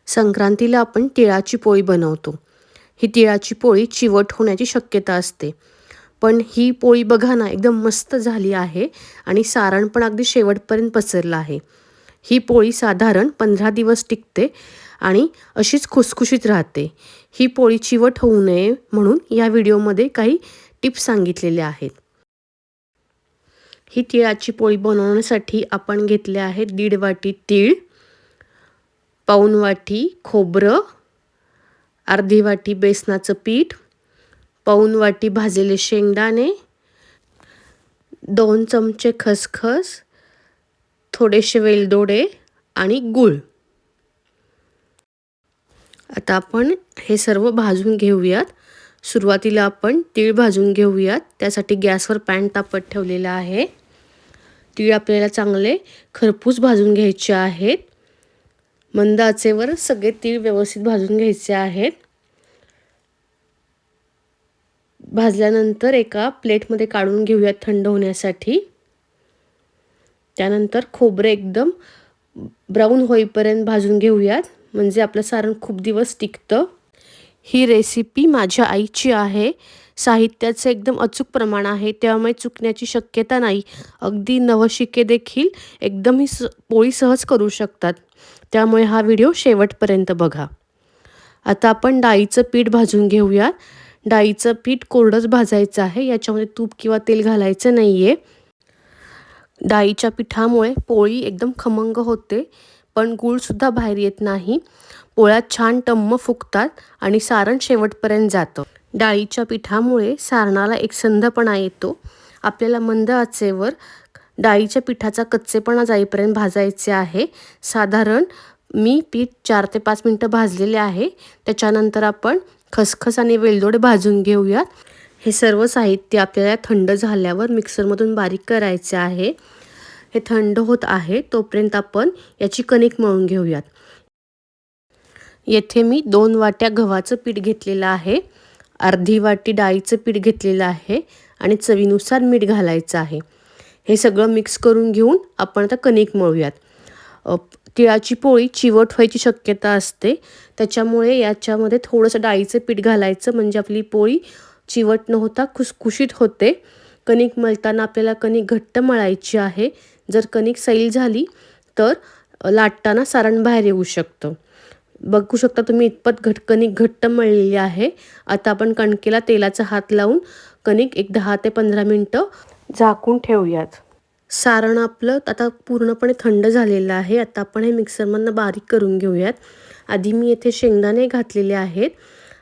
संक्रांतीला आपण तिळाची पोळी बनवतो. ही तिळाची पोळी चिवट होण्याची शक्यता असते. पण ही पोळी बघा ना, एकदम मस्त झाली आहे आणि सारण पण अगदी शेवटपर्यंत पसरलं आहे. ही पोळी साधारण 15 दिवस टिकते आणि अशीच खुसखुशीत राहते. ही पोळी चिवट होऊ नये म्हणून या व्हिडिओमध्ये काही टिप्स सांगितलेल्या आहेत. ही तिळाची पोळी बनवण्यासाठी आपण घेतले आहेत 1.5 वाटी तीळ, पाऊण वाटी खोबरं, अर्धी वाटी बेसनाचं पीठ, पाऊण वाटी भाजलेले शेंगदाणे, 2 चमचे खसखस, थोडेसे वेलदोडे आणि गूळ. आता आपण हे सर्व भाजून घेऊयात. सुरुवातीला आपण तीळ भाजून घेऊयात. त्यासाठी गॅसवर पॅन तापत ठेवलेला आहे. तीळ आपल्याला चांगले खरपूस भाजून घ्यायचे आहेत. मंद आचेवर सगळे तीळ व्यवस्थित भाजून घ्यायचे आहेत. भाजल्यानंतर एका प्लेटमध्ये काढून घेऊयात थंड होण्यासाठी. त्यानंतर खोबरं एकदम ब्राऊन होईपर्यंत भाजून घेऊयात, म्हणजे आपलं सारण खूप दिवस टिकतं. ही रेसिपी माझ्या आईची आहे. साहित्याचं एकदम अचूक प्रमाण आहे, त्यामुळे चुकण्याची शक्यता नाही. अगदी नवशिके देखील एकदम ही पोळी सहज करू शकतात. त्यामुळे हा व्हिडिओ शेवटपर्यंत बघा. आता आपण डाळीचं पीठ भाजून घेऊया. डाळीचं पीठ कोरडंच भाजायचं आहे, याच्यामध्ये तूप किंवा तेल घालायचं नाही आहे. डाळीच्या पिठामुळे पोळी एकदम खमंग होते, पण गूळसुद्धा बाहेर येत नाही. पोळ्या छान टम्म फुगतात आणि सारण शेवटपर्यंत जातं. डाळीच्या पिठामुळे सारणाला एक संधपणा येतो. आपल्याला मंद आचेवर डाळीच्या पिठाचा कच्चेपणा जाईपर्यंत भाजायचे आहे. साधारण मी पीठ 4 ते 5 मिनटं भाजलेले आहे. त्याच्यानंतर आपण खसखस आणि वेलदोडे भाजून घेऊयात. हे सर्व साहित्य आपल्याला थंड झाल्यावर मिक्सरमधून बारीक करायचे आहे. हे थंड होत आहे तोपर्यंत आपण याची कणिक मळून घेऊयात. येथे मी 2 वाट्या गव्हाचं पीठ घेतलेलं आहे, अर्धी वाटी डाळीचं पीठ घेतलेलं आहे आणि चवीनुसार मीठ घालायचं आहे. हे सगळं मिक्स करून घेऊन आपण आता कणिक मळूयात. तिळाची पोळी चिवट व्हायची शक्यता असते, त्याच्यामुळे याच्यामध्ये थोडंसं डाळीचं पीठ घालायचं, म्हणजे आपली पोळी चिवट न होता खुसखुशीत होते. कणिक मळताना आपल्याला कणिक घट्ट मळायची आहे. जर कणिक सैल झाली तर लाटताना सारण बाहेर येऊ शकतं. बघू शकता तुम्ही इतपत कणिक घट्ट मळलेली आहे. आता आपण कणकेला तेलाचा हात लावून कणिक एक 10 ते 15 मिनटं झाकून ठेवूयात. सारण आपलं आता पूर्णपणे थंड झालेलं आहे. आता आपण हे मिक्सरमधनं बारीक करून घेऊयात. आधी मी येथे शेंगदाणे घातलेले आहेत.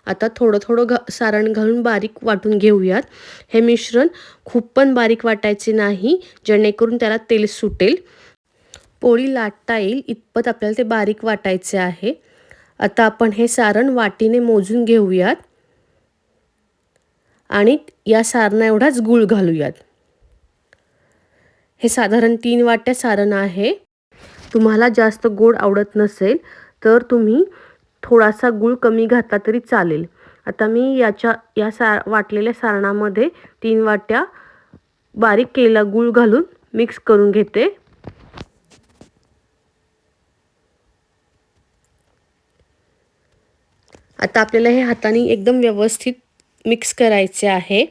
आता थोडं थोडं सारण घालून बारीक वाटून घेऊयात. हे मिश्रण खूप पण बारीक वाटायचे नाही, जेणेकरून त्याला तेल सुटेल. पोळी लाटता येईल इतपत आपल्याला ते बारीक वाटायचे आहे. आता आपण हे सारण वाटीने मोजून घेऊयात आणि या सारणा एवढाच गूळ घालूयात. हे साधारण 3 वाट्या सारण आहे. तुम्हाला जास्त गोड आवडत नसेल तर तुम्ही थोडासा गूळ कमी घातला तरी चालेल. आता मी या वाटलेल्या सारणामध्ये 3 वाट्या बारीक केलेला गूळ घालून मिक्स करून घेते. आता आपल्याला हे हाताने एकदम व्यवस्थित मिक्स करायचे आहे.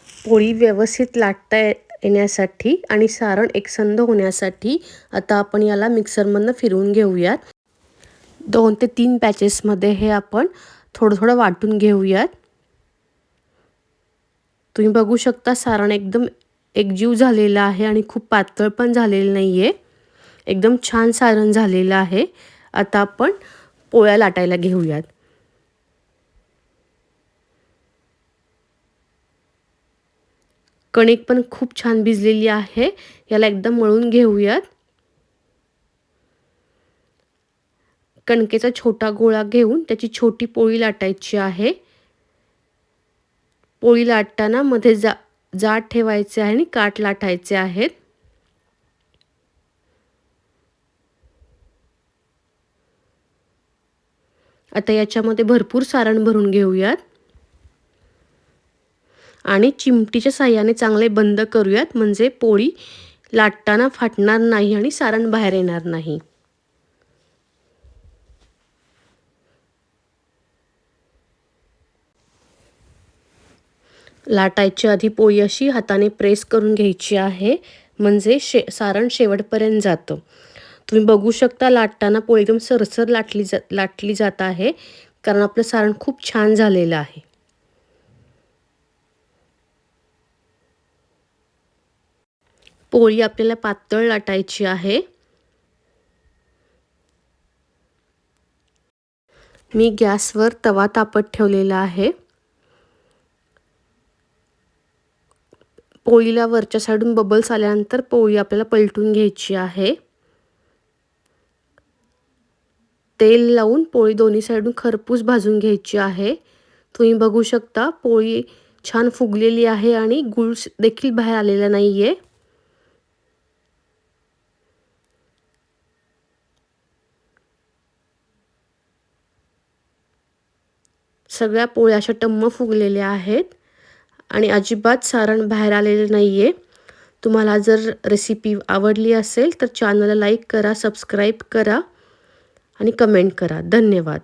पोळी व्यवस्थित लाटता येण्यासाठी आणि सारण एकसंध होण्यासाठी आता आपण याला मिक्सरमधनं फिरवून घेऊयात. 2 ते 3 पॅचेसमध्ये हे आपण थोडं थोडं वाटून घेऊयात. तुम्ही बघू शकता सारण एकदम एकजीव झालेलं आहे आणि खूप पातळ पण झालेलं नाही आहे. एकदम छान सारण झालेलं आहे. आता आपण पोळ्या लाटायला घेऊयात. कणिक पण खूप छान भिजलेली आहे. याला एकदम मळून घेऊयात. कणकेचा छोटा गोळा घेऊन त्याची छोटी पोळी लाटायची आहे. पोळी लाटताना मध्ये जाड ठेवायचे आहे आणि काठ लाटायचे आहेत. आता याच्यामध्ये भरपूर सारण भरून घेऊयात आणि चिमटीच्या साहाय्याने चांगले बंद करूयात, म्हणजे पोळी लाटताना फाटणार नाही आणि सारण बाहेर येणार नाही. लाटायच्या आधी पोळी अशी हाताने प्रेस करून घ्यायची आहे, म्हणजे सारण शेवटपर्यंत जातं. तुम्ही बघू शकता लाटताना पोळी एकदम सरसर लाटली जात आहे, कारण आपलं सारण खूप छान झालेलं आहे. पोळी आपल्याला पातळ लाटायची आहे. मी गॅसवर तवा तापत ठेवलेला आहे. पोळीला वरच्या साईडून बबल्स आल्यानंतर पोळी आपल्याला पलटून घ्यायची आहे. तेल लावून पोळी दोन्ही साईडून खरपूस भाजून घ्यायची आहे. तुम्ही बघू शकता पोळी छान फुगलेली आहे आणि गुळ देखील बाहेर आलेला नाहीये. सगळ्या पोळ्या अशा टम्म फुगलेल्या आहेत आणि अजिबात सारण बाहेर आलेलं नाहीये. तुम्हाला जर रेसिपी आवडली असेल तर चॅनलला लाईक करा, सबस्क्राईब करा आणि कमेंट करा. धन्यवाद.